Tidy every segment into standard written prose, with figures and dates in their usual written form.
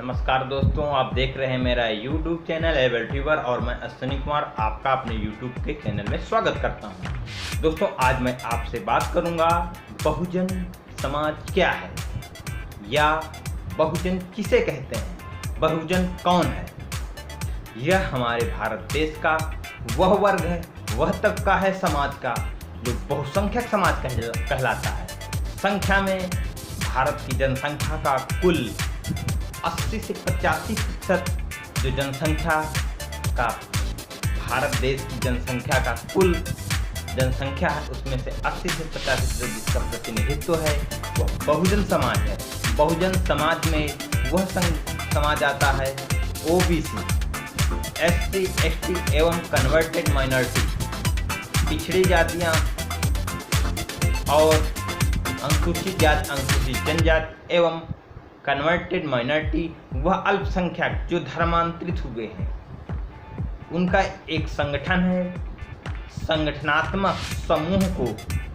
नमस्कार दोस्तों, आप देख रहे हैं मेरा YouTube चैनल एबल ट्यूबर और मैं अश्विनी कुमार आपका अपने YouTube के चैनल में स्वागत करता हूं। दोस्तों, आज मैं आपसे बात करूंगा बहुजन समाज क्या है या बहुजन किसे कहते हैं, बहुजन कौन है। यह हमारे भारत देश का वह वर्ग है, वह तबका है समाज का जो बहुसंख्यक समाज कहलाता है। संख्या में भारत की जनसंख्या का कुल 80 से 85% जो जनसंख्या का भारत देश की जनसंख्या का कुल जनसंख्या है, उसमें से 80 से 85% जिसका प्रतिनिधित्व है वह बहुजन समाज है। बहुजन समाज में वह समाज आता है ओबीसी, एससी, एसटी एवं कन्वर्टेड माइनॉरिटी, पिछड़ी जातियां और अनुसूचित जाति, अनुसूचित जनजाति एवं कन्वर्टेड माइनॉरिटी, वह अल्पसंख्यक जो धर्मांतरित हुए हैं, उनका एक संगठन है। संगठनात्मक समूह को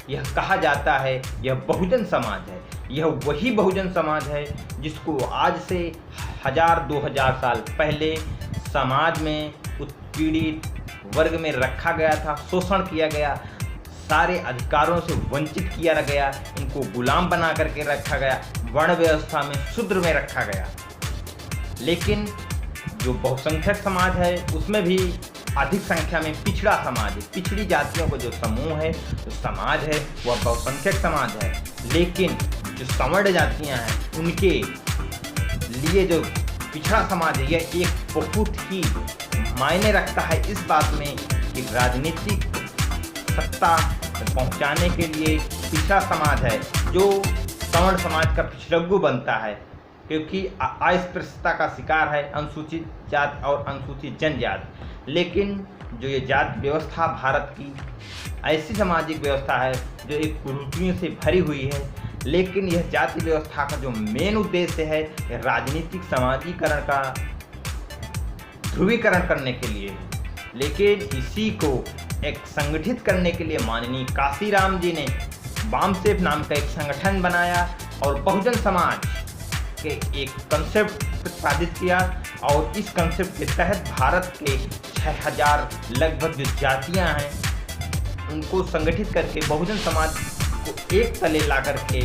यह कहा जाता है, यह बहुजन समाज है। यह वही बहुजन समाज है जिसको आज से 1000-2000 साल पहले समाज में उत्पीड़ित वर्ग में रखा गया था, शोषण किया गया, सारे अधिकारों से वंचित किया गया, इनको गुलाम बना करके रखा गया, वर्ण व्यवस्था में शूद्र में रखा गया। लेकिन जो बहुसंख्यक समाज है उसमें भी अधिक संख्या में पिछड़ा समाज है। पिछड़ी जातियों को जो समूह है, जो समाज है, वह बहुसंख्यक समाज है। लेकिन जो सवर्ण जातियां हैं उनके लिए जो पिछड़ा समाज है, यह एक बहुत ही मायने रखता है इस बात में कि राजनीतिक सत्ता पहुंचाने के लिए पिछड़ा समाज है जो सवर्ण समाज का पिछड़ग्गू बनता है, क्योंकि अस्पृश्यता का शिकार है अनुसूचित जाति और अनुसूचित जनजाति। लेकिन जो ये जाति व्यवस्था भारत की ऐसी सामाजिक व्यवस्था है जो एक कुरीतियों से भरी हुई है। लेकिन यह जाति व्यवस्था का जो मेन उद्देश्य है, यह राजनीतिक समाजीकरण का ध्रुवीकरण करने के लिए है। लेकिन इसी को एक संगठित करने के लिए माननीय काशीराम जी ने वामसेफ नाम का एक संगठन बनाया और बहुजन समाज के एक कंसेप्ट प्रतिपादित किया। और इस कंसेप्ट के तहत भारत के 6000 लगभग जो जातियां हैं उनको संगठित करके बहुजन समाज को एक तले ला करके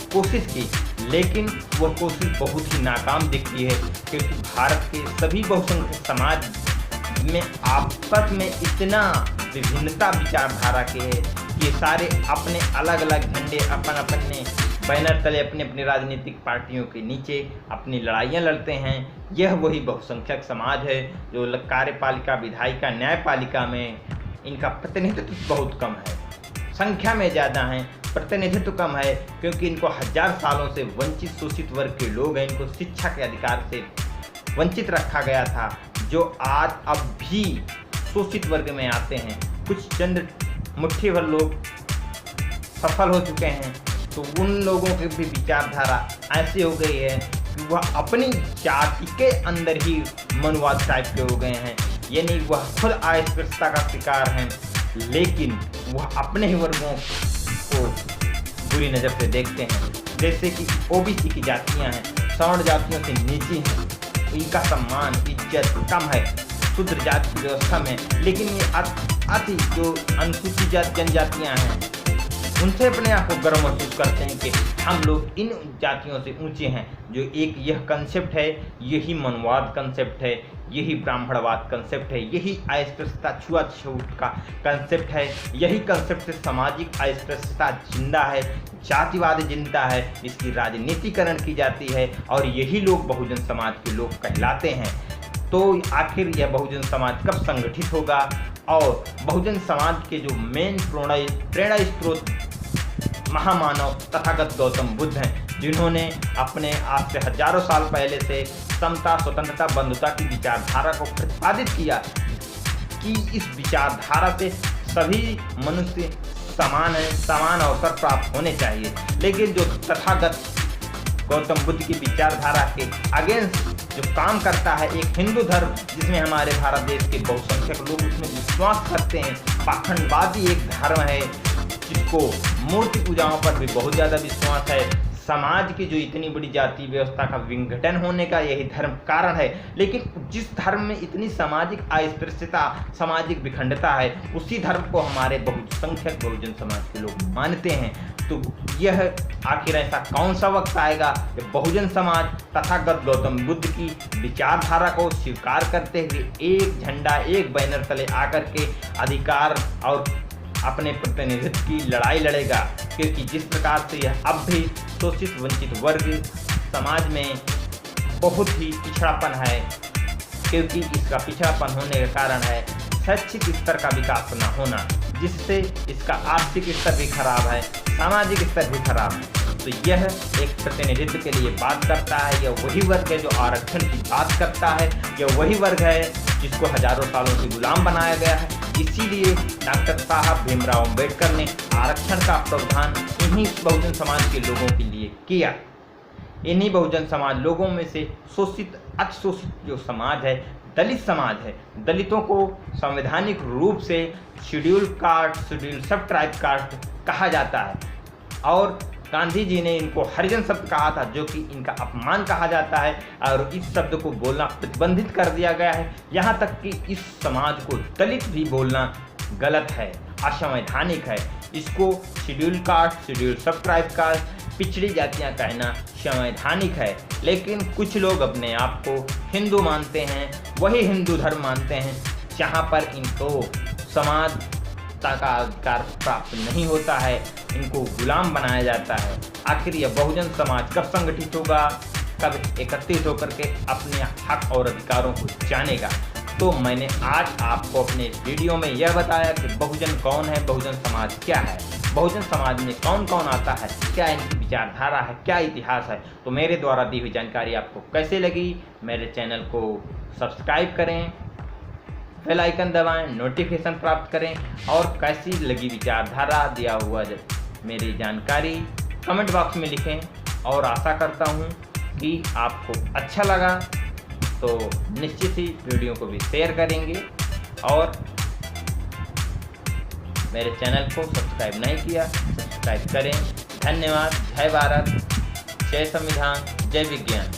कोशिश की। लेकिन वह कोशिश बहुत ही नाकाम दिखती है, क्योंकि भारत के सभी बहुसंख्यक समाज में आपस में इतना विभिन्नता विचारधारा के है कि ये सारे अपने अलग अलग झंडे अपने बैनर तले अपने अपने राजनीतिक पार्टियों के नीचे अपनी लड़ाइयाँ लड़ते हैं। यह वही बहुसंख्यक समाज है जो कार्यपालिका, विधायिका, न्यायपालिका में इनका प्रतिनिधित्व बहुत कम है। संख्या में ज़्यादा हैं, प्रतिनिधित्व कम है, क्योंकि इनको 1000 सालों से वंचित शोषित वर्ग के लोग हैं, इनको शिक्षा के अधिकार से वंचित रखा गया था, जो आज अब भी शोषित वर्ग में आते हैं। कुछ चंद मुट्ठी भर लोग सफल हो चुके हैं, तो उन लोगों की भी विचारधारा ऐसी हो गई है कि वह अपनी जाति के अंदर ही मनुवाद टाइप के हो गए हैं। यानी वह खुद अस्पृश्यता का शिकार हैं, लेकिन वह अपने ही वर्गों को बुरी नज़र से देखते हैं। जैसे कि ओबीसी की जातियां हैं, सवर्ण जातियों से नीची हैं, इनका सम्मान इज्जत कम है शूद्र जाति की व्यवस्था में। लेकिन ये अति जो अनुसूचित जाति जनजातियाँ हैं उनसे अपने आप को गर्व महसूस करते हैं कि हम लोग इन जातियों से ऊंचे हैं। जो एक यह कंसेप्ट है, यही मनवाद कंसेप्ट है, यही ब्राह्मणवाद कंसेप्ट है, यही अस्पृश्यता छुआछूत का कंसेप्ट है। यही कंसेप्ट से सामाजिक अस्पृश्यता जिंदा है, जातिवाद जिंदा है, इसकी राजनीतिकरण की जाती है और यही लोग बहुजन समाज के लोग कहलाते हैं। तो आखिर यह बहुजन समाज कब संगठित होगा? और बहुजन समाज के जो मेन प्रेरणा स्रोत महामानव तथागत गौतम बुद्ध हैं, जिन्होंने अपने आज से हजारों साल पहले से समता, स्वतंत्रता, बंधुता की विचारधारा को प्रतिपादित किया कि इस विचारधारा से सभी मनुष्य समान है, समान अवसर प्राप्त होने चाहिए। लेकिन जो तथागत गौतम बुद्ध की विचारधारा के अगेंस्ट जो काम करता है एक हिंदू धर्म, जिसमें हमारे भारत देश के बहुसंख्यक लोग उसमें विश्वास करते हैं, पाखंडवादी एक धर्म है जिसको मूर्ति पूजाओं पर भी बहुत ज़्यादा विश्वास है, समाज की जो इतनी बड़ी जाति व्यवस्था का विघटन होने का यही धर्म कारण है। लेकिन जिस धर्म में इतनी सामाजिक अस्पृश्यता, सामाजिक विखंडता है, उसी धर्म को हमारे बहुसंख्यक बहुजन समाज के लोग मानते हैं। तो यह आखिर ऐसा कौन सा वक्त आएगा कि बहुजन समाज तथागत गौतम बुद्ध की विचारधारा को स्वीकार करते हुए एक झंडा, एक बैनर तले आकर के अधिकार और अपने प्रतिनिधित्व की लड़ाई लड़ेगा। क्योंकि जिस प्रकार से यह अब भी शोषित वंचित वर्ग समाज में बहुत ही पिछड़ापन है, क्योंकि इसका पिछड़ापन होने का कारण है शैक्षिक स्तर का विकास न होना, जिससे इसका आर्थिक स्तर भी खराब है, सामाजिक स्तर भी खराब है। तो यह एक प्रतिनिधित्व के लिए बात करता है। यह वही वर्ग है जो आरक्षण की बात करता है। यह वही वर्ग है जिसको हजारों सालों से गुलाम बनाया गया है। इसीलिए डॉक्टर साहब भीमराव अंबेडकर ने आरक्षण का प्रावधान इन्हीं बहुजन समाज के लोगों के लिए किया। इन्हीं बहुजन समाज लोगों में से शोषित, अतिशोषित जो समाज है, दलित समाज है, दलितों को संवैधानिक रूप से शेड्यूल कास्ट, शेड्यूल सब ट्राइब कास्ट कहा जाता है। और गांधी जी ने इनको हरिजन शब्द कहा था, जो कि इनका अपमान कहा जाता है और इस शब्द को बोलना प्रतिबंधित कर दिया गया है। यहाँ तक कि इस समाज को दलित भी बोलना गलत है, असंवैधानिक है। इसको शेड्यूल कास्ट, शेड्यूल सब ट्राइब कास्ट, पिछड़ी जातियाँ कहना संवैधानिक है। लेकिन कुछ लोग अपने आप को हिंदू मानते हैं, वही हिंदू धर्म मानते हैं, जहाँ पर इनको समानता का अधिकार प्राप्त नहीं होता है, इनको गुलाम बनाया जाता है। आखिर यह बहुजन समाज कब संगठित होगा, कब एकत्रित होकर के अपने हक और अधिकारों को जानेगा? तो मैंने आज आपको अपने वीडियो में यह बताया कि बहुजन कौन है, बहुजन समाज क्या है, बहुजन समाज में कौन कौन आता है, क्या इनकी विचारधारा है, क्या इतिहास है। तो मेरे द्वारा दी हुई जानकारी आपको कैसे लगी? मेरे चैनल को सब्सक्राइब करें, बेल आइकन दबाएं, नोटिफिकेशन प्राप्त करें, और कैसी लगी विचारधारा, दिया हुआ मेरी जानकारी कमेंट बॉक्स में लिखें। और आशा करता हूँ कि आपको अच्छा लगा, तो निश्चित ही वीडियो को भी शेयर करेंगे। और मेरे चैनल को सब्सक्राइब नहीं किया, सब्सक्राइब करें। धन्यवाद। जय भारत, जय संविधान, जय विज्ञान।